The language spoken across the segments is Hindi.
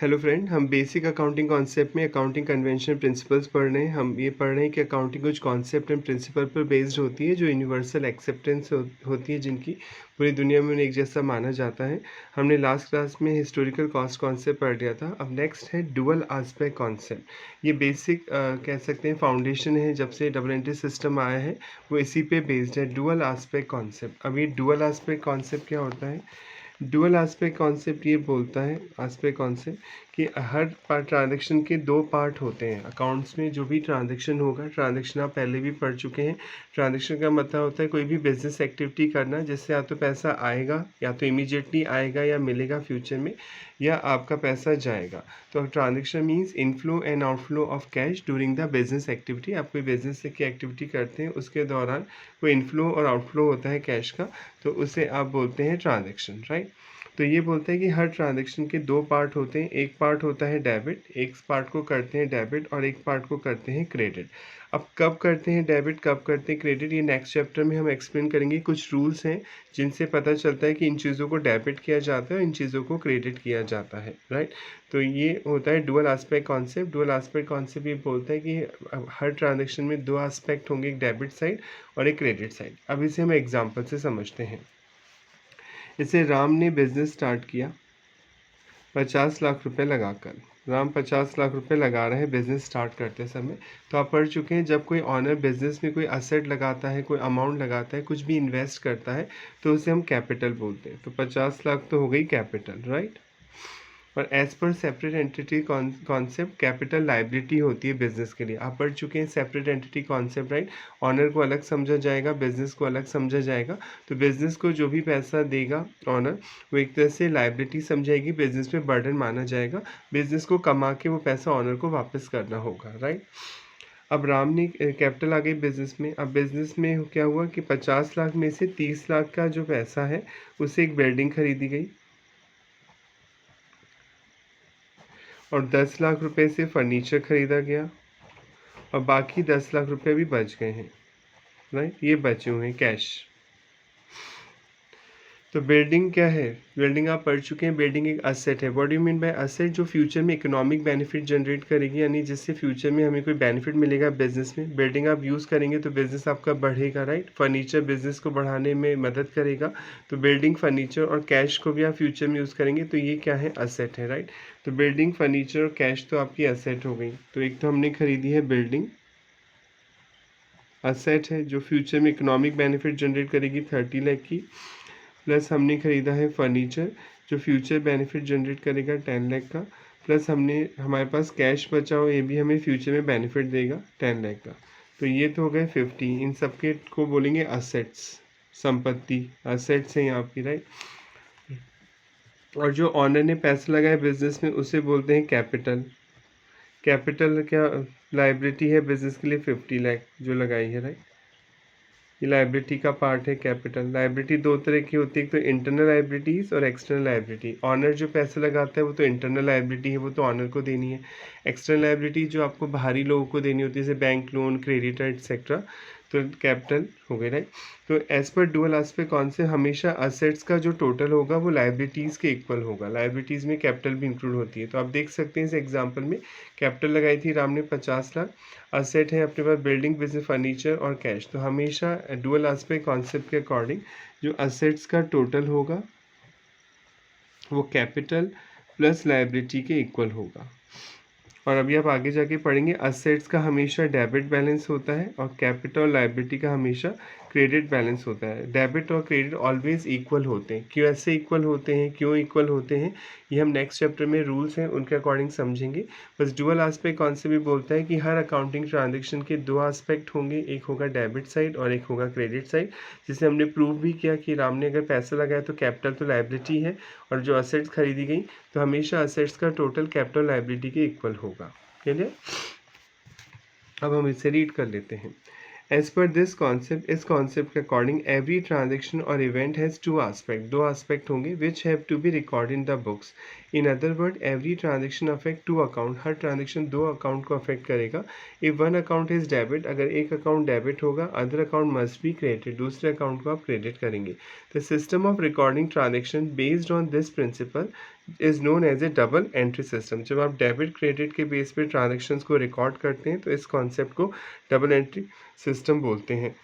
हेलो फ्रेंड, हम बेसिक अकाउंटिंग कॉन्सेप्ट में अकाउंटिंग कन्वेंशन प्रिंसिपल्स पढ़ रहे हैं। हम ये पढ़ रहे हैं कि अकाउंटिंग कुछ कॉन्सेप्ट एंड प्रिंसिपल पर बेस्ड होती है जो यूनिवर्सल एक्सेप्टेंस होती है, जिनकी पूरी दुनिया में उन्हें एक जैसा माना जाता है। हमने लास्ट क्लास में हिस्टोरिकल कॉस्ट कॉन्सेप्ट पढ़ लिया था। अब नेक्स्ट है डुअल आस्पेक्ट कॉन्सेप्ट। ये बेसिक कह सकते हैं फाउंडेशन है, जब से डबल एंट्री सिस्टम आया है वो इसी पे बेस्ड है, डुअल आस्पेक्ट कॉन्सेप्ट। अब ये डुअल आस्पेक्ट कॉन्सेप्ट क्या होता है? डुअल आस्पेक्ट कॉन्सेप्ट ये बोलता है, आस्पेक्ट कॉन्सेप्ट, कि हर ट्रांजैक्शन के दो पार्ट होते हैं। अकाउंट्स में जो भी ट्रांजैक्शन होगा, ट्रांजैक्शन आप पहले भी पढ़ चुके हैं। ट्रांजैक्शन का मतलब होता है कोई भी बिजनेस एक्टिविटी करना जिससे या तो पैसा आएगा, या तो इमीडिएटली आएगा या मिलेगा फ्यूचर में, या आपका पैसा जाएगा। तो transaction means inflow and outflow of cash during the business activity. आप कोई बिजनेस की एक्टिविटी करते हैं, उसके दौरान कोई इनफ्लो और आउटफ्लो होता है कैश का, तो उसे आप बोलते हैं ट्रांजैक्शन, राइट। तो ये बोलते हैं कि हर ट्रांजैक्शन के दो पार्ट होते हैं। एक पार्ट होता है डेबिट, एक पार्ट को करते हैं डेबिट और एक पार्ट को करते हैं क्रेडिट। अब कब करते हैं डेबिट, कब करते हैं क्रेडिट, ये नेक्स्ट चैप्टर में हम एक्सप्लेन करेंगे। कुछ रूल्स हैं जिनसे पता चलता है कि इन चीज़ों को डेबिट किया जाता है और इन चीज़ों को क्रेडिट किया जाता है, राइट। तो ये होता है dual aspect concept. Dual aspect concept ये बोलता है कि हर ट्रांजेक्शन में दो आस्पेक्ट होंगे, एक डेबिट साइड और एक क्रेडिट साइड। अब इसे हम एग्जाम्पल से समझते हैं। इसे राम ने बिजनेस स्टार्ट किया 50 लाख रुपए लगाकर। राम 50 लाख रुपए लगा रहे हैं बिजनेस स्टार्ट करते समय। तो आप पढ़ चुके हैं, जब कोई ऑनर बिजनेस में कोई असेट लगाता है, कोई अमाउंट लगाता है, कुछ भी इन्वेस्ट करता है, तो उसे हम कैपिटल बोलते हैं। तो 50 लाख तो हो गई कैपिटल, राइट। और एज पर separate entity concept, capital liability होती है बिजनेस के लिए। आप पढ़ चुके हैं separate entity concept, right. Owner को अलग समझा जाएगा, बिजनेस को अलग समझा जाएगा। तो बिजनेस को जो भी पैसा देगा ऑनर, वो एक तरह से लाइबिलिटी समझाएगी, बिजनेस पे बर्डन माना जाएगा। बिजनेस को कमा के वो पैसा ऑनर को वापस करना होगा, राइट। अब राम ने कैपिटल आ गई बिजनेस में। अब बिजनेस में क्या हुआ कि 50 लाख में से 30 लाख का जो पैसा है उससे एक बिल्डिंग खरीदी गई, और 10 लाख रुपए से फर्नीचर खरीदा गया, और बाकी 10 लाख रुपए भी बच गए हैं, राइट। ये बचे हुए हैं कैश। तो बिल्डिंग क्या है? बिल्डिंग आप पढ़ चुके हैं, बिल्डिंग एक असेट है। What do you mean by asset? जो फ्यूचर में इकोनॉमिक बेनिफिट जनरेट करेगी, यानी जिससे फ्यूचर में हमें कोई बेनिफिट मिलेगा बिजनेस में। बिल्डिंग आप यूज़ करेंगे तो बिजनेस आपका बढ़ेगा, राइट। फर्नीचर बिजनेस को बढ़ाने में मदद करेगा। तो बिल्डिंग, फर्नीचर और कैश को भी आप फ्यूचर में यूज़ करेंगे, तो ये क्या है? असेट है, राइट। तो बिल्डिंग, फर्नीचर और कैश तो आपकी असेट हो गई। तो एक तो हमने खरीदी है बिल्डिंग, असेट है जो फ्यूचर में इकोनॉमिक बेनिफिट जनरेट करेगी 30 लाख की। प्लस हमने खरीदा है फर्नीचर जो फ्यूचर बेनिफिट जनरेट करेगा 10 लाख का। प्लस हमारे पास कैश बचा हो, ये भी हमें फ्यूचर में बेनिफिट देगा 10 लाख का। तो ये तो हो गए 50। इन सबके को बोलेंगे असेट्स, संपत्ति, असेट्स हैं यहाँ की, राइट। और जो ऑनर ने पैसा लगाया बिजनेस में उसे बोलते हैं कैपिटल। कैपिटल क्या लाइबिलिटी है बिजनेस के लिए? 50 लाख जो लगाई है, राइट। ये लाइबिलिटी का पार्ट है कैपिटल। लाइबिलिटी दो तरह की होती है, एक तो इंटरनल लाइबिलिटीज़ और एक्सटर्नल लाइबिलिटी। ऑनर जो पैसे लगाता है वो तो इंटरनल लाइबिलिटी है, वो तो ऑनर को देनी है। एक्सटर्नल लाइबिलिटी जो आपको बाहरी लोगों को देनी होती है, जैसे बैंक लोन, क्रेडिटर एक्सेट्रा, तो कैपिटल हो गए, राइट। तो एज पर डुअल आस्पेक्ट कॉन्सेप्ट, हमेशा असेट्स का जो टोटल होगा वो लाइबिलिटीज़ के इक्वल होगा। लाइबिलिटीज़ में कैपिटल भी इंक्लूड होती है। तो आप देख सकते हैं इस एग्जाम्पल में कैपिटल लगाई थी राम ने 50 लाख, असेट है अपने पास बिल्डिंग, बिजनेस, फर्नीचर और कैश। तो हमेशा डुअल आस्पेक्ट कॉन्सेप्ट के अकॉर्डिंग जो असेट्स का टोटल होगा वो कैपिटल प्लस लाइबिलिटी के इक्वल होगा। और अभी आप आगे जाके पढ़ेंगे, असेट्स का हमेशा डेबिट बैलेंस होता है और कैपिटल और लाइबिलिटी का हमेशा क्रेडिट बैलेंस होता है। डेबिट और क्रेडिट ऑलवेज इक्वल होते हैं। क्यों ऐसे इक्वल होते हैं, क्यों इक्वल होते हैं, ये हम नेक्स्ट चैप्टर में रूल्स हैं उनके अकॉर्डिंग समझेंगे। बस डुअल आस्पेक्ट कॉन्सेप्ट भी बोलता है कि हर अकाउंटिंग ट्रांजेक्शन के दो आस्पेक्ट होंगे, एक होगा डेबिट साइड और एक होगा क्रेडिट साइड। जिसे हमने प्रूव भी किया कि राम ने अगर पैसा लगाया तो कैपिटल तो लाइबिलिटी है, और जो असेट्स खरीदी गई तो हमेशा असेट्स का टोटल कैपिटल लाइबिलिटी के इक्वल होगा। क्लियर? अब हम इसे रीड कर लेते हैं। एज पर दिस कॉन्सेप्ट, इस कॉन्सेप्ट के अकॉर्डिंग एवरी ट्रांजेक्शन और इवेंट हैज़ टू आस्पेक्ट, दो आस्पेक्ट होंगे, which have to be record in the books. In other word, every transaction affect two account, हर ट्रांजेक्शन दो अकाउंट को अफेक्ट करेगा। If one account is debit, अगर एक अकाउंट डेबिट होगा, other account must be credit, दूसरे अकाउंट को आप क्रेडिट करेंगे। The system of recording transaction based on this principle, is known as a double entry system. जब आप डेबिट क्रेडिट के बेस पे ट्रांजेक्शन्स को रिकॉर्ड करते हैं तो इस कॉन्सेप्ट को डबल एंट्री सिस्टम बोलते हैं।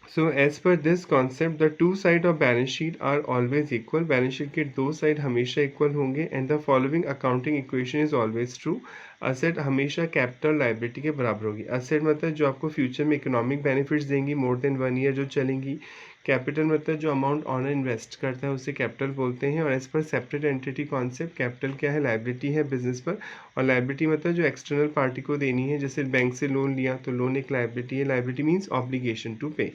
So as per this concept, the two side of balance sheet are always equal. Balance sheet के दो साइड हमेशा इक्वल होंगे and the following accounting equation is always true. Asset हमेशा कैपिटल लाइबिलिटी के बराबर होगी। असेट मतलब जो आपको फ्यूचर में इकोनॉमिक बेनिफिट्स देंगी मोर देन 1 ईयर जो चलेंगी। कैपिटल मतलब जो अमाउंट ऑनर इन्वेस्ट करता है उसे कैपिटल बोलते हैं। और एज पर सेपरेट एंटिटी कॉन्सेप्ट, कैपिटल क्या है, लाइबिलिटी है बिजनेस पर, और लाइबिलिटी मतलब जो एक्सटर्नल पार्टी को देनी है। जैसे बैंक से लोन लिया तो लोन एक लाइबिलिटी है। लाइबिलिटी मीन्स ऑब्लिगेशन टू पे।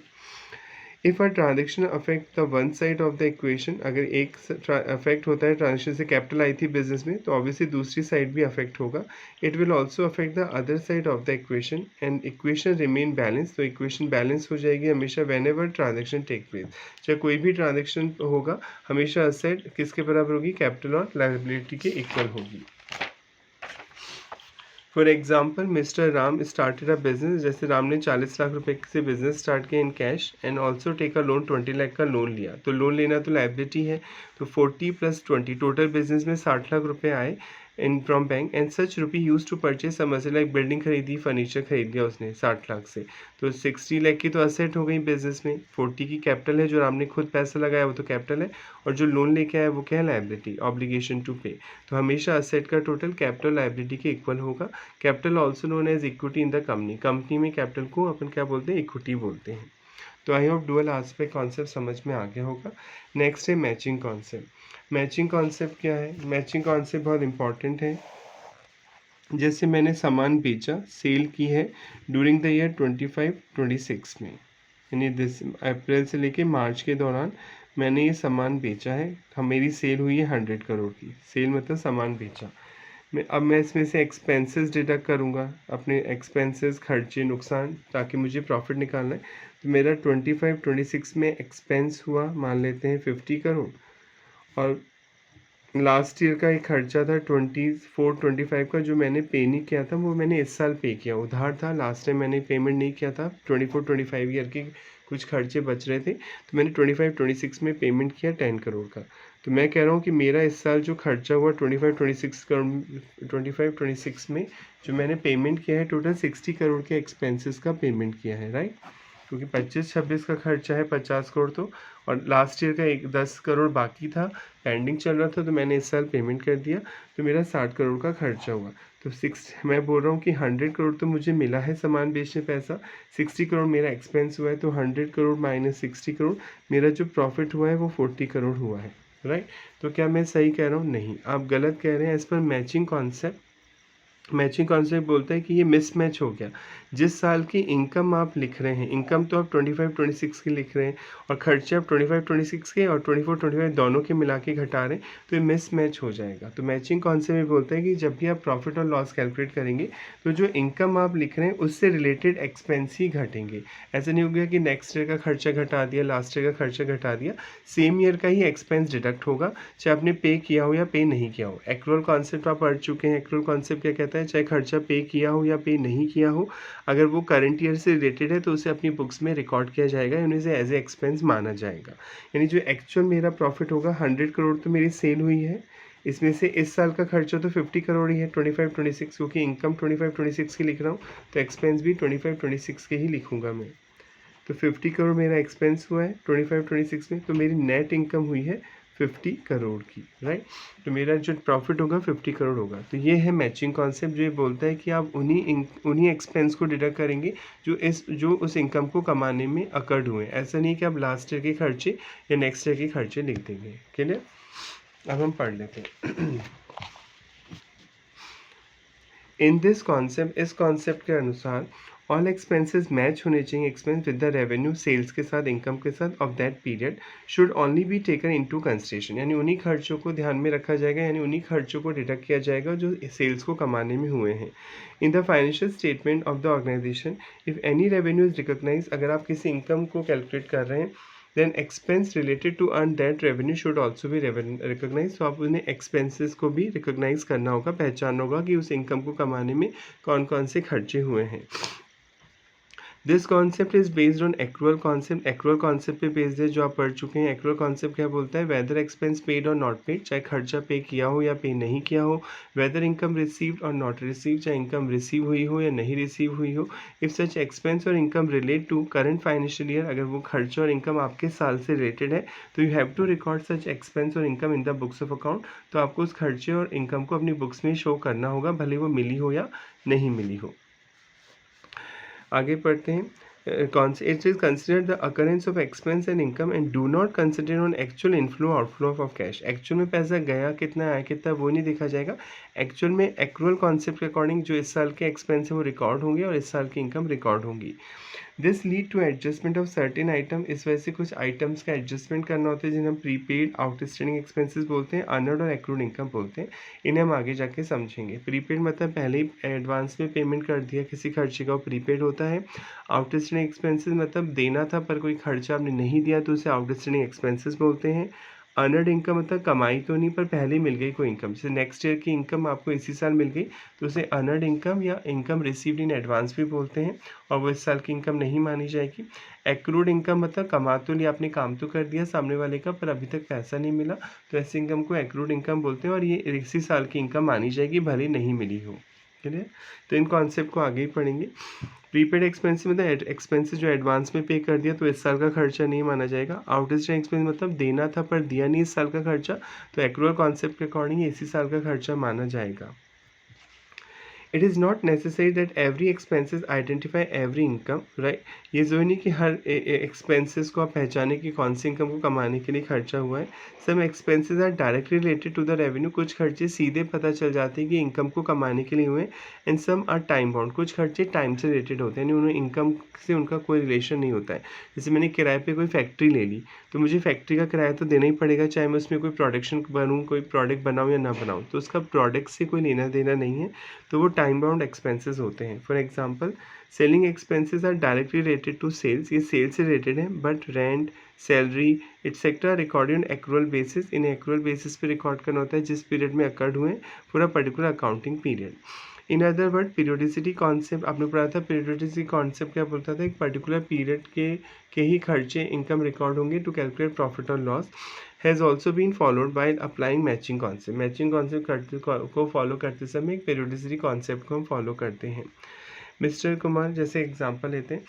If a transaction affect the one side of the equation, अगर एक अफेक्ट होता है ट्रांजेक्शन से कैपिटल आई थी बिजनेस में तो ऑब्वियसली दूसरी साइड भी अफेक्ट होगा। It will also affect the other side of the equation and equation remain balance. तो इक्वेशन बैलेंस हो जाएगी हमेशा whenever transaction take place. चाहे कोई भी ट्रांजेक्शन होगा हमेशा असेट किसके बराबर होगी, कैपिटल और लायबिलिटी के इक्वल होगी। For example mister Ram started a business. जैसे राम ने 40 लाख रुपए से बिजनेस स्टार्ट किया in cash and also take a loan 20 lakh का लोन लिया। तो लोन लेना तो लाइबिलिटी है। तो 40 + 20 टोटल बिजनेस में 60 लाख रुपए आए in from bank and such rupee use to purchase some asset, like building खरीदी, फर्नीचर खरीद लिया उसने 60 लाख से। तो 60 लाख की तो असेट हो गई बिजनेस में। 40 की कैपिटल है, जो राम ने खुद पैसा लगाया वो तो कैपिटल है, और जो लोन लेके आया वो क्या है, लाइबिलिटी, ऑब्लिगेशन टू पे। तो हमेशा असेट का टोटल कैपिटल लाइबिलिटी के इक्वल होगा। Capital also known as equity in the company. Company में कैपिटल को अपन क्या बोलते हैं, इक्विटी बोलते हैं। तो I hope dual aspect concept समझ में आ गया होगा। नेक्स्ट है मैचिंग कॉन्सेप्ट। मैचिंग कॉन्सेप्ट क्या है, मैचिंग कॉन्सेप्ट बहुत इंपॉर्टेंट है। जैसे मैंने सामान बेचा, सेल की है ड्यूरिंग द ईयर 25-26 में, यानी दिस अप्रैल से लेके मार्च के दौरान मैंने ये सामान बेचा है। मेरी सेल हुई है 100 करोड़ की। सेल मतलब सामान बेचा। मैं इसमें से एक्सपेंसेस डिडक्ट करूँगा, अपने एक्सपेंसेस, खर्चे, नुकसान, ताकि मुझे प्रॉफिट निकालना है। तो मेरा 25-26 में एक्सपेंस हुआ, मान लेते हैं 50 करोड़, और लास्ट ईयर का एक खर्चा था 24-25 का, जो मैंने पे नहीं किया था वो मैंने इस साल पे किया। उधार था, लास्ट टाइम मैंने पेमेंट नहीं किया था। 24-25 ईयर के कुछ खर्चे बच रहे थे तो मैंने 25-26 में पेमेंट किया 10 करोड़ का। तो मैं कह रहा हूँ कि मेरा इस साल जो खर्चा हुआ 25-26 करोड़, 25-26 में जो मैंने पेमेंट किया है, टोटल 60 करोड़ के एक्सपेंसेस का पेमेंट किया है, राइट। क्योंकि 25-26 का खर्चा है 50 करोड़, तो और लास्ट ईयर का 10 करोड़ बाकी था, पेंडिंग चल रहा था, तो मैंने इस साल पेमेंट कर दिया। तो मेरा 60 करोड़ का खर्चा हुआ। तो मैं बोल रहा हूँ कि 100 करोड़ तो मुझे मिला है सामान बेचने पैसा, 60 करोड़ मेरा एक्सपेंस हुआ है। तो 100 करोड़ माइनस 60 करोड़, मेरा जो प्रॉफिट हुआ है वो 40 करोड़ हुआ है, राइट। तो क्या मैं सही कह रहा हूँ? नहीं, आप गलत कह रहे हैं। एज पर मैचिंग कॉन्सेप्ट, मैचिंग कॉन्सेप्ट बोलता है कि ये मिसमैच हो गया। जिस साल की इनकम आप लिख रहे हैं, इनकम तो आप 25-26 की लिख रहे हैं और खर्चे आप 25-26 के और 24-25 दोनों के मिला के घटा रहे हैं, तो ये मिसमैच हो जाएगा। तो मैचिंग कॉन्सेप्ट में बोलता है कि जब भी आप प्रॉफिट और लॉस कैलकुलेट करेंगे तो जो इनकम आप लिख रहे हैं उससे रिलेटेड एक्सपेंस ही घटेंगे। ऐसा नहीं हो गया कि नेक्स्ट ईयर का खर्चा घटा दिया, लास्ट ईयर का खर्चा घटा दिया, सेम ईयर का ही एक्सपेंस डिडक्ट होगा, चाहे आपने पे किया हो या पे नहीं किया हो। एक्रूअल कॉन्सेप्ट आप पढ़ चुके हैं। एक्रूअल कॉन्सेप्ट क्या कहता है, चाहे खर्चा पे किया हो या पे नहीं किया हो, अगर वो करंट ईयर से रिलेटेड है तो उसे अपनी बुक्स में रिकॉर्ड किया जाएगा, यानी उसे एज ए एक्सपेंस माना जाएगा। यानी जो एक्चुअल मेरा प्रॉफिट होगा 100 करोड़ तो मेरी सेल हुई है, इसमें से इस साल का खर्चा तो 50 करोड़ ही है 25-26, क्योंकि इनकम 25-26 की लिख रहा हूँ तो एक्सपेंस भी 25-26 के ही लिखूंगा मैं। तो 50 करोड़ मेरा एक्सपेंस हुआ है 25-26 में, तो मेरी नेट इनकम हुई है 50 करोड़ की, राइट। तो मेरा जो प्रॉफिट होगा 50 करोड़ होगा। तो ये है मैचिंग कॉन्सेप्ट, जो ये बोलता है कि आप उन्हीं एक्सपेंस को डिडक्ट करेंगे जो उस इनकम को कमाने में अकर्ड हुए। ऐसा नहीं कि आप लास्ट ईयर के खर्चे या नेक्स्ट ईयर के खर्चे लिख देंगे। क्लियर? अब हम पढ़ लेते हैं। इन दिस कॉन्सेप्ट, इस कॉन्सेप्ट के अनुसार ऑल एक्सपेंसेस मैच होने चाहिए expense with the revenue, sales के साथ, इनकम के साथ of that period, should only be taken into consideration. यानी उन्हीं खर्चों को ध्यान में रखा जाएगा, यानी उन्हीं खर्चों को डिडक्ट किया जाएगा जो सेल्स को कमाने में हुए हैं। In the financial statement of the organization if any revenue is recognize, अगर आप किसी इनकम को कैलकुलेट कर रहे हैं, then expense related to earn that revenue should also भी रिकोगनाइज। तो आप उन्हें एक्सपेंसेस को भी रिकोगनाइज करना होगा, पहचानना होगा कि उस इनकम को कमाने में कौन कौन से खर्चे हुए हैं। This concept is based on accrual concept. Accrual concept पे बेस्ड है जो आप पढ़ चुके हैं। एक्रूअल कॉन्सेप्ट क्या बोलता है, वेदर एक्सपेंस पेड और नॉट पेड, चाहे खर्चा पे किया हो या पे नहीं किया हो, वेदर इनकम रिसीव्ड और नॉट रिसीव्ड, चाहे इनकम रिसीव हुई हो या नहीं रिसीव हुई हो, इफ सच एक्सपेंस और income relate to current financial year, अगर वो खर्चा और इनकम आपके साल से रिलेटेड है तो you have to record such expense और income in the books of account. तो आपको उस खर्चे और इनकम को अपनी बुक्स में शो करना होगा, भले वो मिली हो या नहीं मिली हो। आगे पढ़ते हैं। It is considered the occurrence of expense and income and do not consider on actual inflow outflow of cash। Actual में पैसा गया कितना आया कितना वो नहीं देखा जाएगा। एक्चुअल में एक्रूअल कॉन्सेप्ट के अकॉर्डिंग जो इस साल के एक्सपेंस है वो रिकॉर्ड होंगे और इस साल की इनकम रिकॉर्ड होंगी। This lead to adjustment of certain item. इस वजह से कुछ आइटम्स का एडजस्टमेंट करना होता है जिन्हें हम प्रीपेड आउटस्टैंडिंग एक्सपेंसेस बोलते हैं, अर्नड और एक्रूड इनकम बोलते हैं। इन्हें हम आगे जाके समझेंगे। प्रीपेड मतलब पहले ही एडवांस में पेमेंट कर दिया किसी खर्चे का, वो प्रीपेड होता है। आउटस्टैंडिंग एक्सपेंसेस मतलब देना था पर कोई खर्चा आपने नहीं दिया तो उसे आउटस्टैंडिंग एक्सपेंसेस बोलते हैं। अर्नड इनकम मतलब कमाई तो नहीं पर पहले ही मिल गई कोई इनकम, जैसे नेक्स्ट ईयर की इनकम आपको इसी साल मिल गई तो उसे अर्नड इनकम या इनकम रिसीव्ड इन एडवांस भी बोलते हैं और वो इस साल की इनकम नहीं मानी जाएगी। एक्रूड इनकम मतलब कमा तो लिया, आपने काम तो कर दिया सामने वाले का पर अभी तक पैसा नहीं मिला, तो ऐसी इनकम को एक्रूड इनकम बोलते हैं और ये इसी साल की इनकम मानी जाएगी भले नहीं मिली हो। क्लियर? तो इन कॉन्सेप्ट को आगे ही पढ़ेंगे। प्रीपेड एक्सपेंस मतलब एक्सपेंसेस जो एडवांस में पे कर दिया तो इस साल का खर्चा नहीं माना जाएगा। आउटस्टैंडिंग एक्सपेंस मतलब देना था पर दिया नहीं इस साल का खर्चा, तो एक्रूअल कॉन्सेप्ट के अकॉर्डिंग इसी साल का खर्चा माना जाएगा। It is not necessary that every expenses identify every income, right. ये जो नहीं कि हर एक्सपेंसेस को आप पहचाने कि कौन सी इनकम को कमाने के लिए खर्चा हुआ है। Some expenses are directly related to the revenue, कुछ खर्चे सीधे पता चल जाते हैं कि इनकम को कमाने के लिए हुए हैं। And some are time bound, कुछ खर्चे टाइम से रिलेटेड होते हैं, यानी उन्हें इनकम से उनका कोई रिलेशन नहीं होता है। जैसे मैंने किराए पे कोई फैक्ट्री ले ली तो मुझे फैक्ट्री का किराया तो देना ही पड़ेगा, चाहे मैं उसमें कोई प्रोडक्शन बनूँ, कोई प्रोडक्ट बनाऊँ या ना बनाऊँ, तो उसका प्रोडक्ट से कोई लेना देना नहीं है, तो वो टाइम बाउंड एक्सपेंसेस होते हैं। For example selling expenses are directly related to sales, ये सेल्स से रिलेटेड है, but rent, salary etcetera recorded on accrual basis, in accrual basis पे रिकॉर्ड करना होता है जिस पीरियड में अकर्ड हुए for a particular accounting period. In other word periodicity concept आपने पढ़ा था। पीरियोडिसिटी कॉन्सेप्ट क्या बोलता था, एक पर्टिकुलर पीरियड के ही खर्चे इनकम रिकॉर्ड होंगे टू कैलकुलेट प्रॉफिट और loss. Has also been followed by applying matching concept. Matching concept को फॉलो करते समय एक पीरियोडिसिटी कॉन्सेप्ट को हम फॉलो करते हैं। मिस्टर कुमार जैसे एग्जांपल लेते हैं।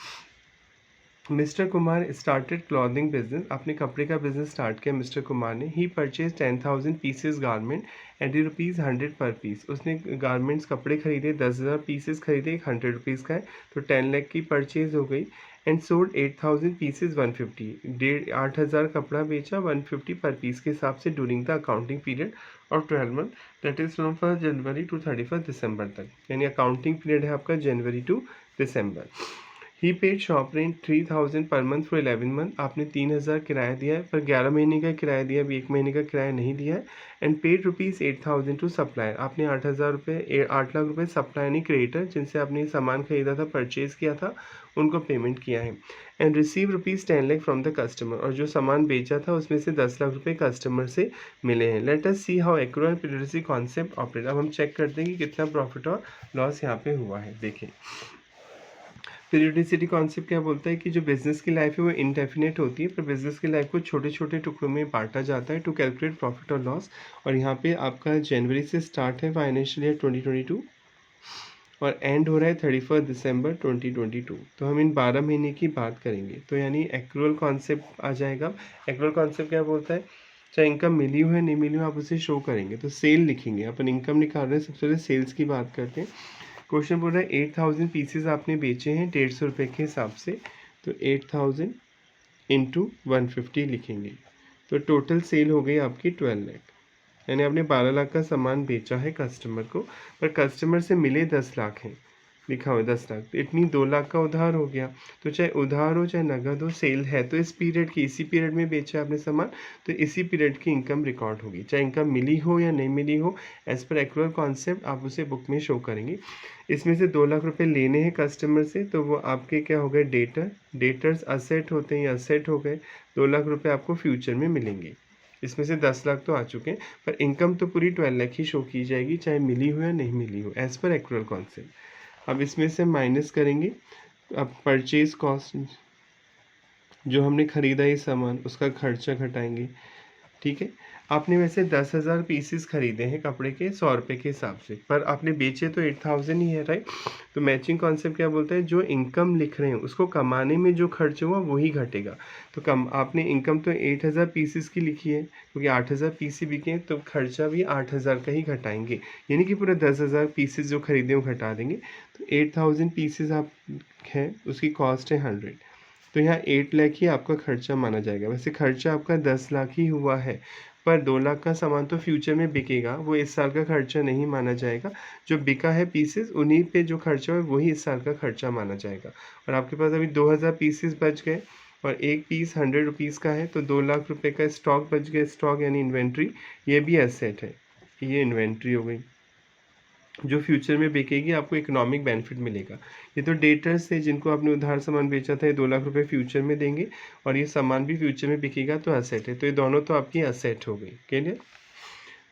Mister Kumar started clothing business, अपने कपड़े का बिजनेस स्टार्ट किया मिस्टर कुमार ने। ही परचेज 10,000 पीसेस गारमेंट एट ₹100 पर पीस, उसने गारमेंट्स कपड़े खरीदे 10,000 पीसेस खरीदे, 100 रुपीज़ का है तो 10 लाख की परचेज हो गई। एंड सोल्ड 8,000 पीसेस 150, 8,000 कपड़ा बेचा 150 पर पीस के हिसाब से during the accounting period of 12 month, that is from 1 January to 31 December तक, यानी अकाउंटिंग पीरियड है आपका January to December. He paid shop rent 3,000 per month for 11 month, आपने 3,000 किराया दिया है पर 11 महीने का किराया दिया, अभी 1 महीने का किराया नहीं दिया है। एंड पेड ₹8,000 टू सप्लायर, आपने 8,000 रुपये 8 लाख रुपये सप्लायर यानी क्रिएटर जिनसे आपने सामान खरीदा था परचेज़ किया था उनको पेमेंट किया है। And receive ₹10 lakh from the customer, और जो सामान बेचा था उसमें से 10 लाख रुपये कस्टमर से मिले हैं। Let us see how accrual and periodicity concept operate. अब हम चेक करते हैं कि कितना प्रॉफिट और लॉस यहाँ पे हुआ है। देखिए पीरियोडिसिटी कॉन्सेप्ट क्या बोलता है कि जो बिजनेस की लाइफ है वो इनडेफिनेट होती है, पर बिजनेस की लाइफ को छोटे छोटे टुकड़ों में बांटा जाता है टू कैलकुलेट प्रॉफिट और लॉस। और यहाँ पे आपका जनवरी से स्टार्ट है फाइनेंशियल ईयर 2022 और एंड हो रहा है 31 दिसंबर 2022। तो हम इन 12 महीने की बात करेंगे, तो यानी एक्रूअल कॉन्सेप्ट आ जाएगा। एक्रूअल कॉन्सेप्ट क्या बोलता है, चाहे इनकम मिली हो या नहीं मिली हो आप उसे शो करेंगे। तो सेल लिखेंगे, अपन इनकम निकाल रहे हैं, सबसे पहले सेल्स की बात करते हैं। क्वेश्चन बोल रहा है 8,000 पीसेस आपने बेचे हैं 150 रुपये के हिसाब से, तो 8,000 इंटू 150 लिखेंगे, तो टोटल सेल हो गई आपकी 12 लाख, यानी आपने 12 लाख का सामान बेचा है कस्टमर को, पर कस्टमर से मिले 10 लाख हैं, लिखा हुआ 10 लाख, तो इतनी 2 लाख का उधार हो गया। तो चाहे उधार हो चाहे नगद हो, सेल है तो इस पीरियड की, इसी पीरियड में बेचा आपने सामान, तो इसी पीरियड की इनकम रिकॉर्ड होगी, चाहे इनकम मिली हो या नहीं मिली हो। एज पर एक्रूअल कॉन्सेप्ट आप उसे बुक में शो करेंगे। इसमें से 2 लाख रुपए लेने हैं कस्टमर से, तो वो आपके क्या हो गए, डेटर्स असेट होते हैं, ये असेट हो गए। 2 लाख रुपए आपको फ्यूचर में मिलेंगे। इसमें से 10 लाख तो आ चुके हैं, पर इनकम तो पूरी 12 लाख ही शो की जाएगी, चाहे मिली हो या नहीं मिली हो, एज पर एक्रूअल कॉन्सेप्ट। अब इसमें से माइनस करेंगे अब परचेज कॉस्ट, जो हमने खरीदा ये सामान, उसका खर्चा घटाएंगे। ठीक है, आपने वैसे 10,000 पीसेस खरीदे हैं कपड़े के 100 रुपये के हिसाब से, पर आपने बेचे तो 8,000 ही है, राइट। तो मैचिंग कॉन्सेप्ट क्या बोलता है, जो इनकम लिख रहे हैं उसको कमाने में जो खर्च हुआ वही घटेगा। तो कम आपने इनकम तो 8,000 पीसेस की लिखी है, क्योंकि 8,000 पीस ही बिके हैं, तो खर्चा भी 8,000 का ही घटाएंगे, यानी कि पूरा 10,000 पीसेस जो खरीदे वो घटा देंगे। तो 8,000 पीसेस आप हैं, उसकी कॉस्ट है 100, तो यहाँ 8 लाख ही आपका खर्चा माना जाएगा। वैसे खर्चा आपका 10 लाख ही हुआ है, पर 2 लाख का सामान तो फ्यूचर में बिकेगा, वो इस साल का खर्चा नहीं माना जाएगा। जो बिका है पीसेस, उन्हीं पे जो खर्चा है वही इस साल का खर्चा माना जाएगा। और आपके पास अभी 2,000 पीसेस बच गए, और एक पीस 100 रुपीज़ का है, तो 2 लाख रुपए का स्टॉक बच गया। स्टॉक यानी इन्वेंट्री, ये भी एसेट है, ये इन्वेंट्री हो गई जो फ्यूचर में बिकेगी, आपको इकोनॉमिक बेनिफिट मिलेगा। ये तो डेटर्स थे जिनको आपने उधार सामान बेचा था, ये 2 लाख रुपए फ्यूचर में देंगे, और ये सामान भी फ्यूचर में बिकेगा, तो असेट है। तो ये दोनों तो आपकी असेट हो गई, क्लियर।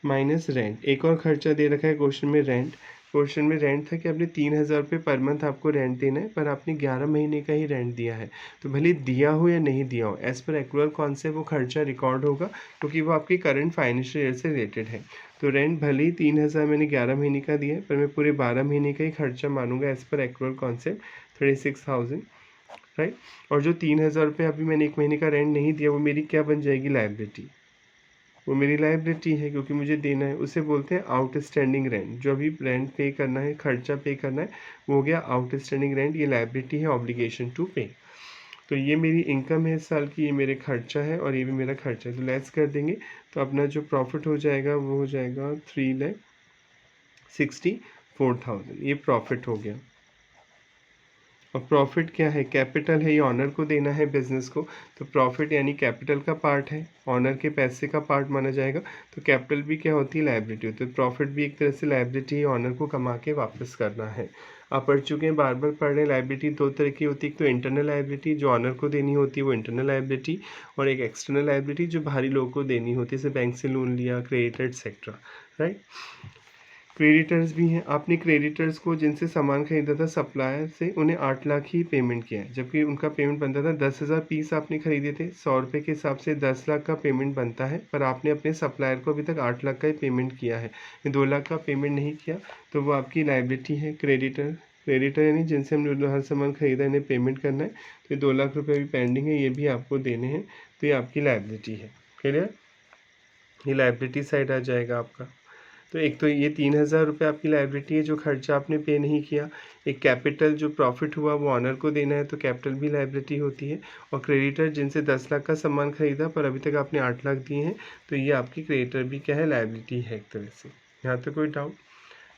माइनस रेंट, एक और खर्चा दे रखा है क्वेश्चन में, रेंट। क्वेश्चन में रेंट था कि आपने 3,000 रुपये पर मंथ आपको रेंट देना है, पर आपने 11 महीने का ही रेंट दिया है। तो भले दिया हो या नहीं दिया हो, एज पर एक्रूअल कॉन्सेप्ट वो खर्चा रिकॉर्ड होगा, क्योंकि वो आपकी करंट फाइनेंशियल ईयर से रिलेटेड है। तो रेंट भले ही 3,000 मैंने 11 महीने का दिया है, पर मैं पूरे 12 महीने का ही खर्चा मानूंगा एज पर एक्रूअल कॉन्सेप्ट, 36,000, राइट। और जो 3,000 रुपये अभी मैंने एक महीने का रेंट नहीं दिया, वो मेरी क्या बन जाएगी, लाइबिलिटी। वो मेरी लाइबिलिटी है, क्योंकि मुझे देना है। उसे बोलते हैं आउटस्टैंडिंग रेंट। जो अभी रेंट पे करना है, खर्चा पे करना है, वो हो गया आउटस्टैंडिंग रेंट। ये लाइबिलिटी है, ऑब्लिगेशन टू पे। तो ये मेरी इनकम है इस साल की, ये मेरे खर्चा है, और ये भी मेरा खर्चा है, तो लेस कर देंगे। तो अपना जो प्रॉफिट हो जाएगा वो हो जाएगा 3,64,000, ये प्रॉफिट हो गया। और प्रॉफिट क्या है, कैपिटल है, ये ऑनर को देना है बिजनेस को, तो प्रॉफिट यानी कैपिटल का पार्ट है, ऑनर के पैसे का पार्ट माना जाएगा। तो कैपिटल भी क्या होती है, लाइबिलिटी होती है। तो प्रॉफिट भी एक तरह से लाइबिलिटी है, ऑनर को कमा के वापस करना है। आप पढ़ चुके हैं, बार बार पढ़ रहे हैं। लाइबिलिटी दो तरह की होती है, एक तो इंटरनल लाइबिलिटी जो ऑनर को देनी होती है, वो इंटरनल लाइबिलिटी, और एक एक्सटर्नल लाइबिलिटी जो बाहरी लोगों को देनी होती है, जैसे बैंक से लोन लिया, क्रेडिटर एक्सेट्रा, राइट। क्रेडिटर्स भी हैं। आपने क्रेडिटर्स को जिनसे सामान खरीदा था सप्लायर से, उन्हें 8 लाख ही पेमेंट किया है, जबकि उनका पेमेंट बनता था 10,000 पीस आपने खरीदे थे, 100 रुपये के हिसाब से 10 लाख का पेमेंट बनता है, पर आपने अपने सप्लायर को अभी तक 8 लाख का ही पेमेंट किया है, 2 लाख का पेमेंट नहीं किया, तो वो आपकी लाइबिलिटी है। क्रेडिटर, क्रेडिटर यानी जिनसे हमने हर सामान खरीदा, इन्हें पेमेंट करना है, तो ये 2 लाख रुपये अभी पेंडिंग है, ये भी आपको देने हैं, तो ये आपकी लाइबिलिटी है, क्लियर। ये लाइबिलिटी साइड आ जाएगा आपका। तो एक तो ये 3,000 रुपये आपकी लाइबिलिटी है, जो खर्चा आपने पे नहीं किया। एक कैपिटल, जो प्रॉफिट हुआ वो ऑनर को देना है, तो कैपिटल भी लाइबिलिटी होती है। और क्रेडिटर, जिनसे 10 लाख का सामान खरीदा पर अभी तक आपने 8 लाख दिए हैं, तो ये आपकी क्रेडिटर भी क्या है, लाइबिलिटी है एक तरह से। यहाँ तक कोई डाउट।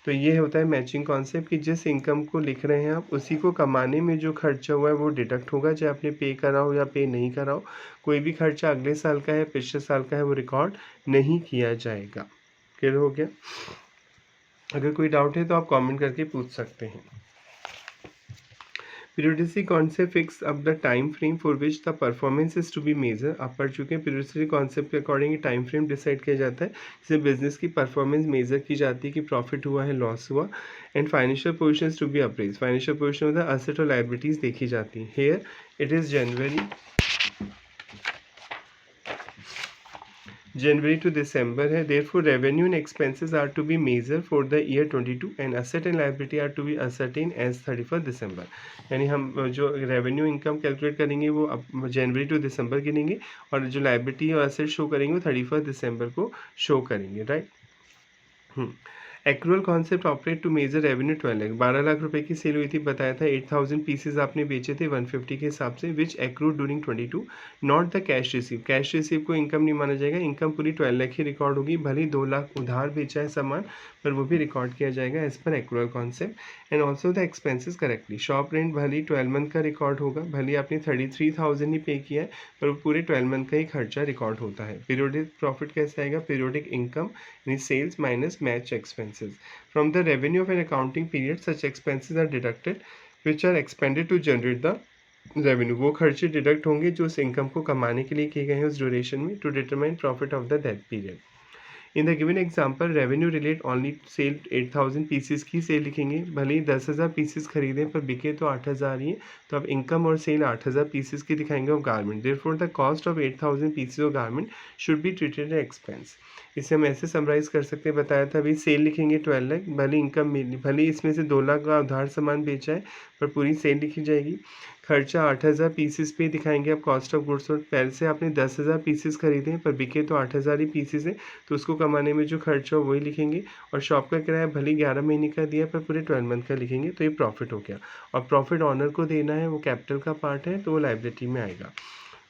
तो ये होता है मैचिंग कॉन्सेप्ट, कि जिस इनकम को लिख रहे हैं आप, उसी को कमाने में जो खर्चा हुआ है वो डिडक्ट होगा, चाहे आपने पे करा हो या पे नहीं करा हो। कोई भी खर्चा अगले साल का है, पिछले साल का है, वो रिकॉर्ड नहीं किया जाएगा। क्लियर हो गया। अगर कोई डाउट है तो आप कमेंट करके पूछ सकते हैं। Periodicity concept fix up the time frame for which the performance is to be measure. आप पढ़ चुके हैं, पीरियोडिसिटी कॉन्सेप्ट के अकॉर्डिंग टाइम फ्रेम डिसाइड किया जाता है, जिससे बिजनेस की परफॉर्मेंस मेजर की जाती है कि प्रॉफिट हुआ है, लॉस हुआ। And financial position to be appraise, financial position होता है, असेट और लाइबिलिटीज देखी जाती है। Here it is January to December है, therefore revenue and expenses are to be measured for the year 22 and asset and liability are to be ascertained as 31st December। यानी हम जो रेवेन्यू इनकम कैलकुलेट करेंगे वो अब जनवरी टू दिसंबर गिनेंगे, और जो लाइबिलिटी और एसेट शो करेंगे वो 31st दिसंबर को शो करेंगे, right. Accrual concept operate to measure revenue 12 lakh, 12 lakh रुपए की सेल हुई थी, बताया था 8,000 पीसेज आपने बेचे थे 150 के हिसाब से, which accrued during 22, not the cash receive. Cash receive को इनकम नहीं माना जाएगा, इनकम पूरी 12 लाख ही रिकॉर्ड होगी, भले 2 लाख उधार बेचा है सामान, पर वो भी रिकॉर्ड किया जाएगा एज पर accrual concept. And also the expenses correctly, shop rent भले 12 मंथ का रिकॉर्ड होगा, भले आपने 33,000 ही पे किया है, पर वो पूरे 12 मंथ का ही खर्चा रिकॉर्ड होता है। पीरियोडिक प्रॉफिट कैसे आएगा, पीरियोडिक इनकम यानी sales minus match expenses. From the revenue of an accounting period, such expenses are deducted which are expended to generate the revenue। वो खर्चे डिडक्ट होंगे जो उस इनकम को कमाने के लिए किए गए हैं उस ड्यूरेशन में, to determine profit of the that period. In the given example revenue relate only sale 8000 pieces की सेल लिखेंगे, भले ही 10,000 पीसेस खरीदें पर बिके तो 8,000 ही है, तो अब इनकम और सेल 8,000 पीसेस की दिखाएंगे of garment, therefore the cost of 8,000 pieces of garment should be treated as expense. इसे हम ऐसे समराइज कर सकते हैं, बताया था अभी सेल लिखेंगे 12 लाख, भले इनकम मिली, भले इसमें से 2 लाख का उधार सामान बेचा है पर पूरी सेल लिखी जाएगी। खर्चा 8,000 पीसेस पे दिखाएंगे आप कॉस्ट ऑफ गुड्स, और पहले से आपने 10,000 पीसेस खरीदे पर बिके तो 8,000 ही पीसेस है, तो उसको कमाने में जो खर्चा हो वही लिखेंगे। और शॉप का किराया भले 11 महीने का दिया पर पूरे 12 मंथ का लिखेंगे, तो ये प्रॉफिट हो गया। और प्रॉफिट ऑनर को देना है, वो कैपिटल का पार्ट है, तो वो लाइबिलिटी में आएगा।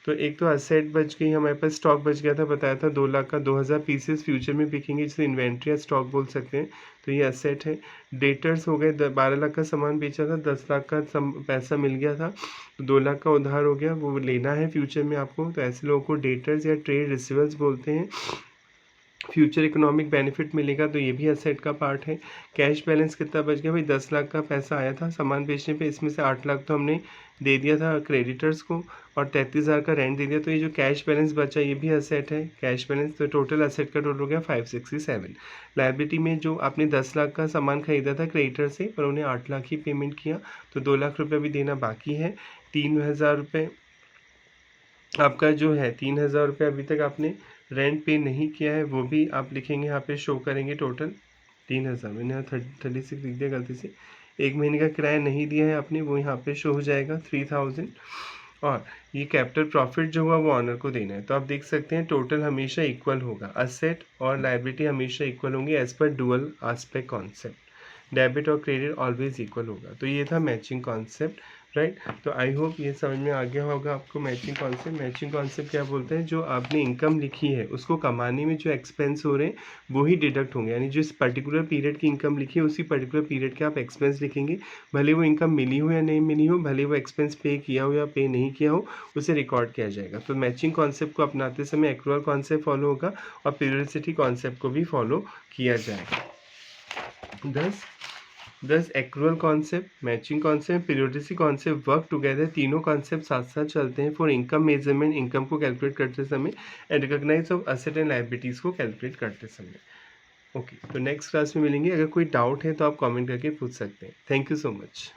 तो एक तो असेट बच गई, हमारे पास स्टॉक बच गया था, बताया था 2 लाख का 2,000 पीसेस फ्यूचर में बिकेंगे, जिसे इन्वेंट्री या स्टॉक बोल सकते हैं, तो ये असेट है। डेटर्स हो गए, 12 लाख का सामान बेचा था, 10 लाख का पैसा मिल गया था, तो 2 लाख का उधार हो गया, वो लेना है फ्यूचर में आपको, तो ऐसे लोगों को डेटर्स या ट्रेड रिसीवर्स बोलते हैं। फ्यूचर इकोनॉमिक बेनिफिट मिलेगा, तो ये भी असेट का पार्ट है। कैश बैलेंस कितना बच गया भाई, 10 लाख का पैसा आया था सामान बेचने पे, इसमें से 8 लाख तो हमने दे दिया था क्रेडिटर्स को और 33,000 का रेंट दे दिया, तो ये जो कैश बैलेंस बचा ये भी असेट है, कैश बैलेंस। तो टोटल असेट का टोटल हो गया 567। लायबिलिटी में जो आपने 10 लाख का सामान खरीदा था क्रेडिटर से, पर उन्हें 8 लाख ही पेमेंट किया, तो 2 लाख रुपये भी देना बाकी है। 3,000 रुपये आपका जो है, 3,000 रुपये अभी तक आपने रेंट पे नहीं किया है, वो भी आप लिखेंगे यहाँ पे, शो करेंगे टोटल 3,000, मैंने यहाँ 36 लिख दिया गलती से। 1 महीने का किराया नहीं दिया है आपने, वो यहाँ पे शो हो जाएगा 3,000। और ये कैपिटल प्रॉफिट जो हुआ वो ऑनर को देना है, तो आप देख सकते हैं टोटल हमेशा इक्वल होगा, असेट और लायबिलिटी हमेशा इक्वल होंगी एज पर डुअल एस्पेक्ट कॉन्सेप्ट, डेबिट और क्रेडिट ऑलवेज इक्वल होगा। तो ये था मैचिंग कॉन्सेप्ट, राइट। तो आई होप ये समझ में आ गया होगा आपको मैचिंग कॉन्सेप्ट। मैचिंग कॉन्सेप्ट क्या बोलते हैं, जो आपने इनकम लिखी है उसको कमाने में जो एक्सपेंस हो रहे हैं वो ही डिडक्ट होंगे, यानी जो इस पर्टिकुलर पीरियड की इनकम लिखी है उसी पर्टिकुलर पीरियड के आप एक्सपेंस लिखेंगे, भले वो इनकम मिली हो या नहीं मिली हो, भले वो एक्सपेंस पे किया हो या पे नहीं किया हो, उसे रिकॉर्ड किया जाएगा। तो मैचिंग कॉन्सेप्ट को अपनाते समय एक्रूअल कॉन्सेप्ट फॉलो होगा और पीरियडिसिटी कॉन्सेप्ट को भी फॉलो किया जाएगा। Thus accrual concept, matching concept, periodicity concept work together, तीनों कॉन्सेप्ट साथ साथ चलते हैं फॉर इनकम मेजरमेंट, इनकम को कैलकुलेट करते समय, and recognize of asset and liabilities को कैलकुलेट करते समय। ओके, तो नेक्स्ट क्लास में मिलेंगे। अगर कोई डाउट है तो आप कमेंट करके पूछ सकते हैं। Thank you so much.